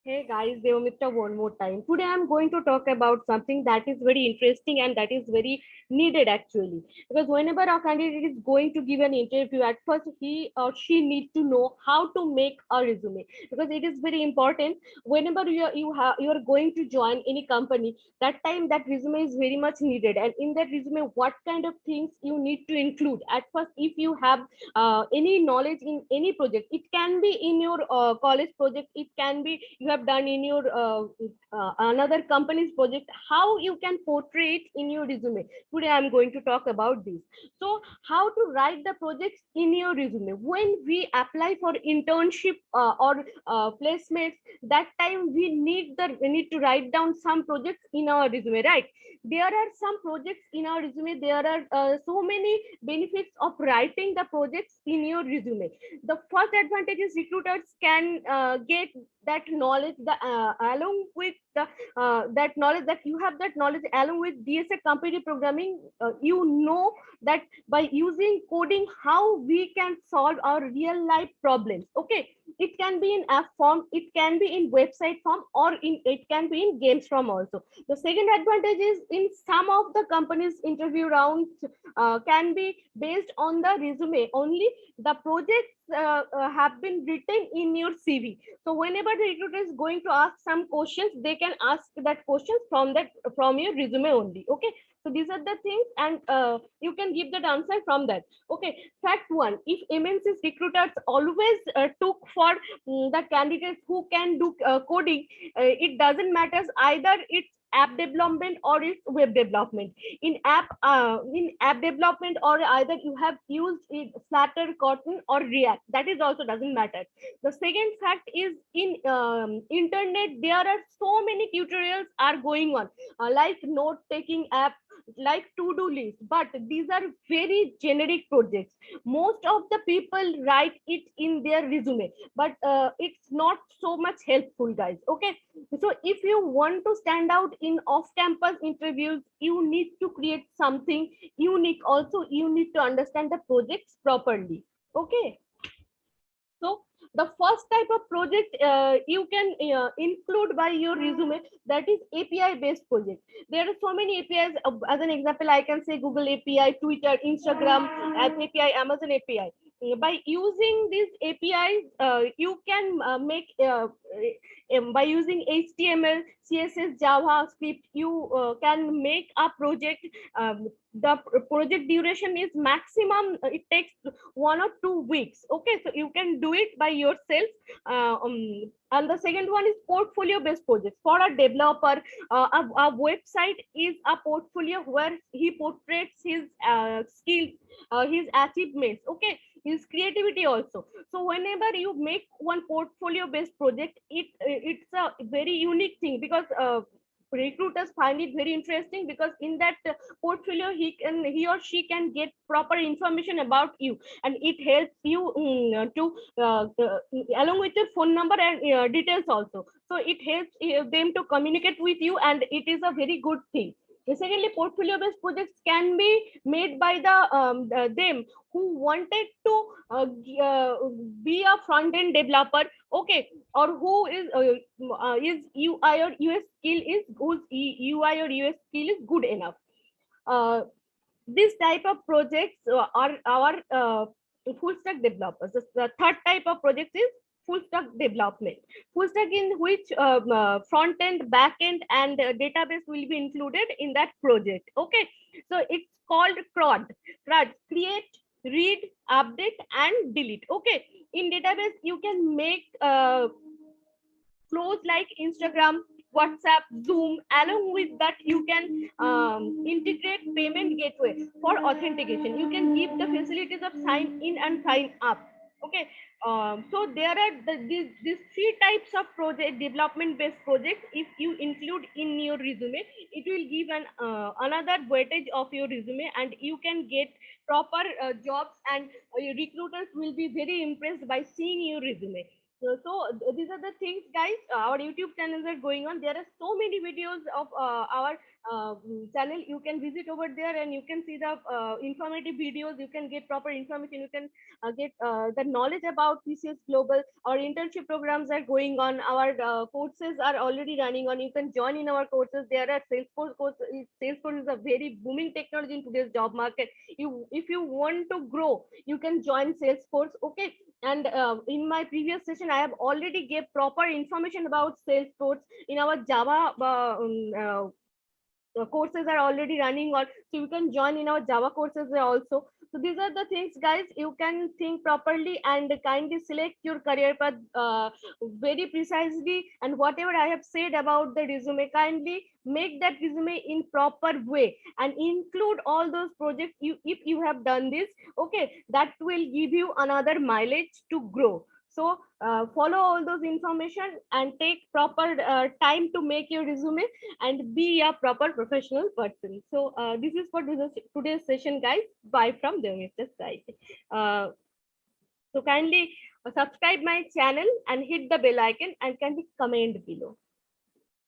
Hey guys, Devamitra one more time. Today I'm going to talk about something that is very interesting and that is very needed actually. Because whenever a candidate is going to give an interview, at first he or she needs to know how to make a resume. Because it is very important whenever you are going to join any company, that time that resume is very much needed. And in that resume, what kind of things you need to include. At first, if you have any knowledge in any project, it can be in your college project, it can be you have done in your another company's project, how you can portray it in your resume. Today I'm going to talk about this. So how to write the projects in your resume when we apply for internship or placements, that time we need to write down some projects in our resume, right? There are some projects in our resume. There are so many benefits of writing the projects in your resume. The first advantage is recruiters can get that knowledge along with the that knowledge, that you have that knowledge along with DSA computer programming. You know that by using coding how we can solve our real life problems. Okay, it can be in app form, it can be in website form, or in it can be in games form also. The second advantage is in some of the companies interview rounds can be based on the resume only. The projects have been written in your CV. So whenever the recruiter is going to ask some questions, they can ask that questions from your resume only. Okay, so these are the things, and you can give that answer from that. Okay, fact one: if MNC's recruiters always took for the candidates who can do coding, it doesn't matter either it's app development or it's web development. In app development, or either you have used it Flutter, Cotton, or React, that is also doesn't matter. The second fact is in internet there are so many tutorials are going on, like note taking app, like to-do list, but these are very generic projects. Most of the people write it in their resume, but it's not so much helpful, guys. Okay, so if you want to stand out in off-campus interviews, you need to create something unique. Also, you need to understand the projects properly. Okay, so the first type of project you can include by your resume, that is API based project. There are so many APIs. As an example, I can say Google API, Twitter, Instagram as API, Amazon API. By using these APIs, you can make by using HTML, CSS, JavaScript, you can make a project. The project duration is maximum, it takes 1 or 2 weeks. Okay, so you can do it by yourself. And the second one is portfolio based projects. For a developer, a website is a portfolio where he portrays his skills, his achievements, okay, his creativity also. So whenever you make one portfolio based project, it's a very unique thing, because recruiters find it very interesting, because in that portfolio he or she can get proper information about you, and it helps you to along with your phone number and details also. So it helps them to communicate with you, and it is a very good thing. Secondly, portfolio based projects can be made by them who wanted to be a front end developer. Okay, or who is UI or US skill is whose UI or US skill is good enough. Uh, this type of projects are our full stack developers. The third type of project is full stack development. Full stack, in which front end, back end, and database will be included in that project. Okay, so it's called CRUD: create, read, update, and delete. Okay, in database you can make flows like Instagram, WhatsApp, Zoom. Along with that, you can integrate payment gateway for authentication. You can give the facilities of sign in and sign up. Okay, so there are these three types of project development based projects. If you include in your resume, it will give an another weightage of your resume, and you can get proper jobs, and your recruiters will be very impressed by seeing your resume. These are the things, guys. Our YouTube channels are going on. There are so many videos of our channel. You can visit over there and you can see the informative videos. You can get proper information. You can get the knowledge about PCS Global. Our internship programs are going on. Our courses are already running on. You can join in our courses. There are Salesforce courses. Salesforce is a very booming technology in today's job market. If you want to grow, you can join Salesforce. Okay, and in my previous session I have already gave proper information about Salesforce in our Java courses are already running on, so you can join in our Java courses also. So these are the things, guys. You can think properly and kindly select your career path very precisely, and whatever I have said about the resume, kindly make that resume in proper way and include all those projects. You, if you have done this, okay, that will give you another mileage to grow. So follow all those information and take proper time to make your resume and be a proper professional person. So this is for today's session, guys. Bye from the Mr. Side. Uh, so kindly subscribe my channel and hit the bell icon and kindly comment below.